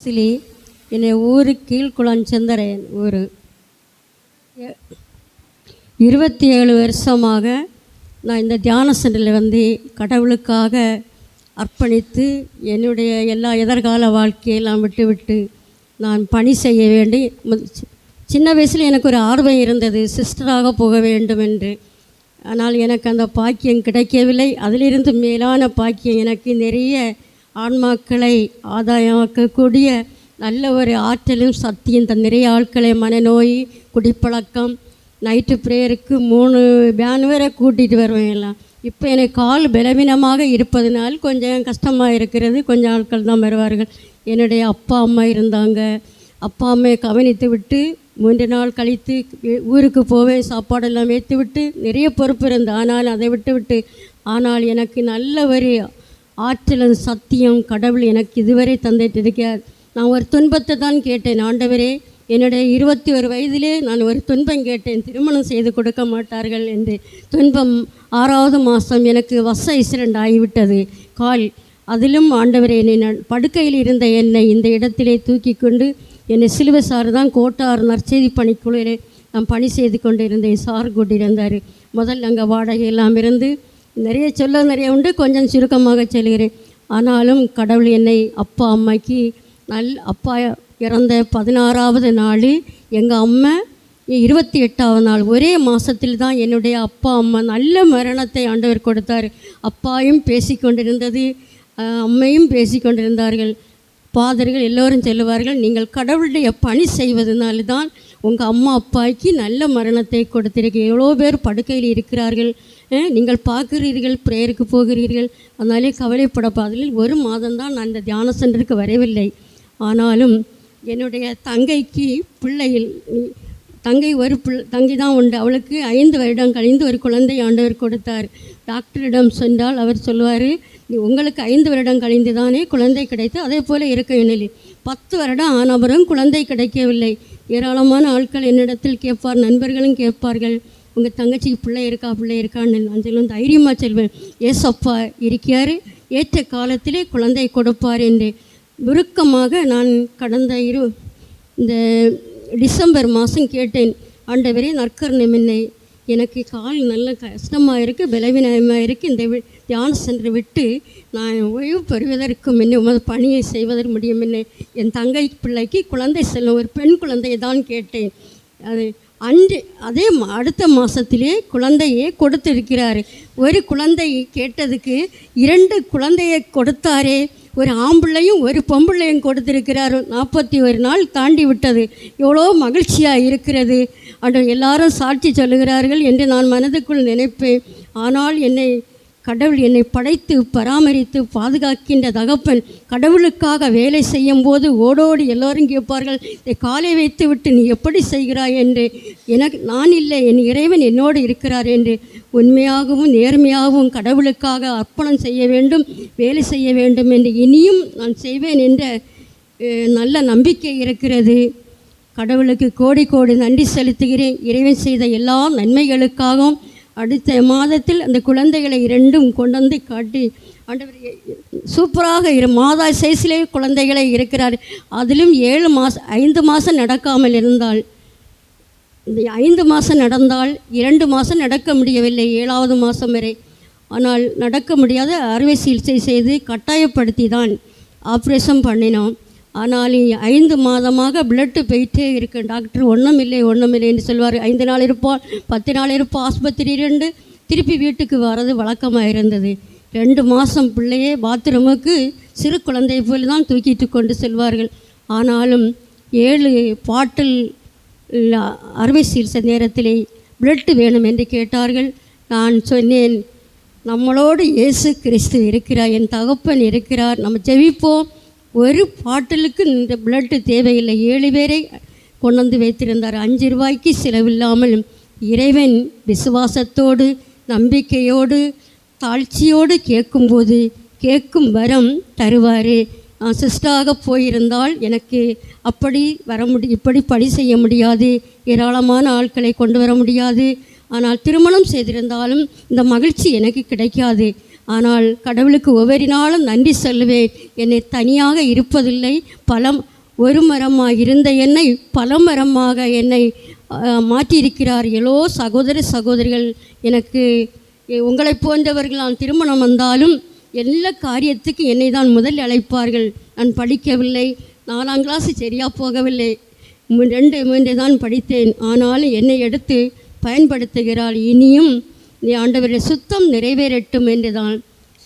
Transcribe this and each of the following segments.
கிறிஸ்துலி என்னை ஊர் கீழ்குளஞ்சந்தரன் ஊர் 27 வருஷமாக நான் இந்த தியான சென்டரில் வந்து கடவுளுக்காக அர்ப்பணித்து என்னுடைய எல்லா எதிர்கால வாழ்க்கையெல்லாம் விட்டு நான் பணி செய்ய வேண்டி சின்ன வயசில் எனக்கு ஒரு ஆர்வம் இருந்தது, சிஸ்டராக போக வேண்டும் என்று. ஆனால் எனக்கு அந்த பாக்கியம் கிடைக்கவில்லை. அதிலிருந்து மேலான பாக்கியம் எனக்கு நிறைய ஆன்மாக்களை ஆதாயமாக்கக்கூடிய நல்ல ஒரு ஆற்றலும் சக்தியும் நிறைய ஆட்களை மனநோய், குடிப்பழக்கம், நைட்டு ப்ரேயருக்கு 3 வேன் வேற கூட்டிகிட்டு வருவேன் எல்லாம். இப்போ எனக்கு கால் பலவீனமாக இருப்பதனால் கொஞ்சம் கஷ்டமாக இருக்கிறது. கொஞ்சம் ஆட்கள் தான் வருவார்கள். என்னுடைய அப்பா அம்மா இருந்தாங்க. அப்பா அம்மையை கவனித்து விட்டு 3 நாள் கழித்து ஊருக்கு போவேன். சாப்பாடெல்லாம் வைத்து விட்டு நிறைய பொறுப்பு இருந்தது. ஆனால் அதை விட்டு ஆனால் எனக்கு நல்ல ஒரு ஆற்றலும் சத்தியம் கடவுள் எனக்கு இதுவரை தந்துட்டு இருக்கார். நான் ஒரு துன்பத்தை தான் கேட்டேன். ஆண்டவரே, என்னுடைய 21 வயதிலே நான் ஒரு துன்பம் கேட்டேன், திருமணம் செய்து கொடுக்க மாட்டார்கள் என்று. துன்பம் 6வது மாதம் எனக்கு ஆக்சிடெண்ட் ஆகிவிட்டது கால். அதிலும் ஆண்டவரே, என்னை படுக்கையில் இருந்த என்னை இந்த இடத்திலே தூக்கி கொண்டு என்னை சிலுவை சார் தான் கோட்டார் நற்செய்தி பணிக்குழுவிலே நான் பணி செய்து கொண்டு இருந்தேன். சார் கூட்டியிருந்தார். முதல்ல அங்கே வாடகை எல்லாம் இருந்து நிறைய உண்டு, கொஞ்சம் சுருக்கமாக சொல்கிறேன். ஆனாலும் கடவுள் என்னை அப்பா அம்மாக்கு அப்பா இறந்த 16வது நாள் எங்கள் அம்மா 28வது நாள் ஒரே மாதத்தில் தான் என்னுடைய அப்பா அம்மா நல்ல மரணத்தை ஆண்டவர் கொடுத்தார். அப்பாயும் பேசி கொண்டிருந்தது, அம்மையும் பேசி கொண்டிருந்தார்கள். ஃபாதர்கள் எல்லோரும் சொல்லுவார்கள், நீங்கள் கடவுளுடைய பணி செய்வதனால தான் உங்கள் அம்மா அப்பாய்க்கு நல்ல மரணத்தை கொடுத்திருக்கு. எவ்வளோ பேர் படுக்கையில் இருக்கிறார்கள், நீங்கள் பார்க்குறீர்கள், ப்ரேயருக்கு போகிறீர்கள், அதனாலே கவலைப்படப்பா. அதில் 1 மாதம்தான் நான் இந்த தியான சென்டருக்கு வரவில்லை. ஆனாலும் என்னுடைய தங்கைக்கு தங்கை தான் உண்டு. அவளுக்கு 5 வருடம் கழிந்து ஒரு குழந்தை ஆண்டவர் கொடுத்தார். டாக்டரிடம் சென்றால் அவர் சொல்லுவார், உங்களுக்கு 5 வருடம் கழிந்து தானே குழந்தை கிடைத்து, அதே போல் இருக்க எண்ணில் 10 வருடம் ஆனவரும் குழந்தை கிடைக்கவில்லை. ஏராளமான ஆட்கள் என்னிடத்தில் கேட்பார், நண்பர்களும் கேட்பார்கள், உங்கள் தங்கச்சிக்கு பிள்ளை இருக்கான்னு. நான் சொல்லுவேன், தைரியமாக செல்வேன், ஏசப்பா இருக்கார், ஏற்ற காலத்திலே குழந்தை கொடுப்பார் என்று விருக்கமாக நான் கடந்த இந்த டிசம்பர் மாதம் கேட்டேன். ஆண்டவரே, நற்கருணை முன்னை எனக்கு கால் நல்ல கஷ்டமாக இருக்குது, பலவீனமாக இருக்குது. இந்த தியான சென்று விட்டு நான் ஓய்வு பெறுவதற்கு முன்னே உமது பணியை செய்வதற்கு முடியும் என்ன. என் தங்கை பிள்ளைக்கு குழந்தை செல்லும் ஒரு பெண் குழந்தையை தான் கேட்டேன். அது அடுத்த மாதத்திலே குழந்தையை கொடுத்திருக்கிறார். ஒரு குழந்தை கேட்டதுக்கு 2 குழந்தையை கொடுத்தாரே, ஒரு ஆம்பிள்ளையும் ஒரு பொம்பிள்ளையும் கொடுத்திருக்கிறார். 41 நாள் தாண்டி விட்டது. எவ்வளோ மகிழ்ச்சியாக இருக்கிறது. எல்லாரும் சாட்சி சொல்லுகிறார்கள் என்று நான் மனதுக்குள் நினைப்பேன். ஆனால் கடவுள் என்னை படைத்து பராமரித்து பாதுகாக்கின்ற தகப்பன். கடவுளுக்காக வேலை செய்யும் போது ஓடோடி எல்லோரும் கேட்பார்கள், காலை வைத்து விட்டு நீ எப்படி செய்கிறாய் என்று. நான் இல்லை, என் இறைவன் என்னோடு இருக்கிறார் என்று உண்மையாகவும் நேர்மையாகவும் கடவுளுக்காக அர்ப்பணம் செய்ய வேண்டும், வேலை செய்ய வேண்டும் என்று இனியும் நான் செய்வேன் என்ற நல்ல நம்பிக்கை இருக்கிறது. கடவுளுக்கு கோடி நன்றி செலுத்துகிறேன். இறைவன் செய்த எல்லா நன்மைகளுக்காகவும். அடுத்த மாதத்தில் அந்த குழந்தைகளை 2ம் கொண்டு வந்து காட்டி ஆண்டவர் சூப்பராக மாதா சைஸிலே குழந்தைகளை இருக்கிறார். அதிலும் 5 மாதம் நடக்காமல் இருந்தால், இந்த 5 மாதம் நடந்தால் 2 மாதம் நடக்க முடியவில்லை, 7வது மாதம் வரை. ஆனால் நடக்க முடியாத அறுவை சிகிச்சை செய்து கட்டாயப்படுத்தி தான் ஆப்ரேஷன் பண்ணினோம். ஆனால் 5 மாதமாக பிளட்டு போயிட்டே இருக்கு. டாக்டர் ஒன்றும் இல்லை என்று சொல்வார். 5 நாள் இருப்போம், 10 நாள் இருப்போம், ஆஸ்பத்திரி 2, திருப்பி வீட்டுக்கு வர்றது வழக்கமாக இருந்தது. 2 மாதம் பிள்ளையே பாத்ரூமுக்கு சிறு குழந்தை போல் தான் தூக்கிட்டு கொண்டு செல்வார்கள். ஆனாலும் 7 பாட்டில் அறுவை சிகிச்சை நேரத்திலே பிளட்டு வேணும் என்று கேட்டார்கள். நான் சொன்னேன், நம்மளோடு இயேசு கிறிஸ்து இருக்கிறார், என் தகப்பன் இருக்கிறார், நம்ம ஜெபிப்போம். ஒரு பாட்டிலுக்கு இந்த பிளட்டு தேவையில்லை. 7 பேரை கொண்டு வந்து வைத்திருந்தார். 5 ரூபாய்க்கு செலவில்லாமல் இறைவன் விசுவாசத்தோடு நம்பிக்கையோடு தாழ்ச்சியோடு கேட்கும்போது கேட்கும் வரம் தருவார். நான் சிஸ்டராக போயிருந்தால் எனக்கு இப்படி பணி செய்ய முடியாது, ஏராளமான ஆட்களை கொண்டு வர முடியாது. ஆனால் திருமணம் செய்திருந்தாலும் இந்த மகிழ்ச்சி எனக்கு கிடைக்காது. ஆனால் கடவுளுக்கு ஒவ்வொரு நாளும் நன்றி சொல்லுவேன். என்னை தனியாக இருப்பதில்லை, ஒரு மரமாக இருந்த என்னை பல மரமாக என்னை மாற்றியிருக்கிறார். எல்லோ சகோதர சகோதரிகள், எனக்கு உங்களைப் போன்றவர்கள் நான் திருமணம் வந்தாலும் எல்லா காரியத்துக்கு என்னை தான் முதல் அழைப்பார்கள். நான் படிக்கவில்லை, 4ஆம் கிளாஸ் சரியாக போகவில்லை, 2 தான் படித்தேன். ஆனாலும் என்னை எடுத்து பயன்படுத்துகிறாள். இனியும் நீ ஆண்டவருடைய சுத்தம் நிறைவேறட்டும் என்று தான்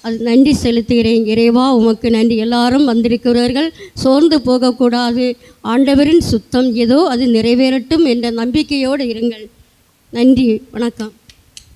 அது நன்றி செலுத்துகிறேன். இறைவா உமக்கு நன்றி. எல்லாரும் வந்திருக்கிறவர்கள் சோர்ந்து போகக்கூடாது. ஆண்டவரின் சுத்தம் ஏதோ அது நிறைவேறட்டும் என்ற நம்பிக்கையோடு இருங்கள். நன்றி, வணக்கம்.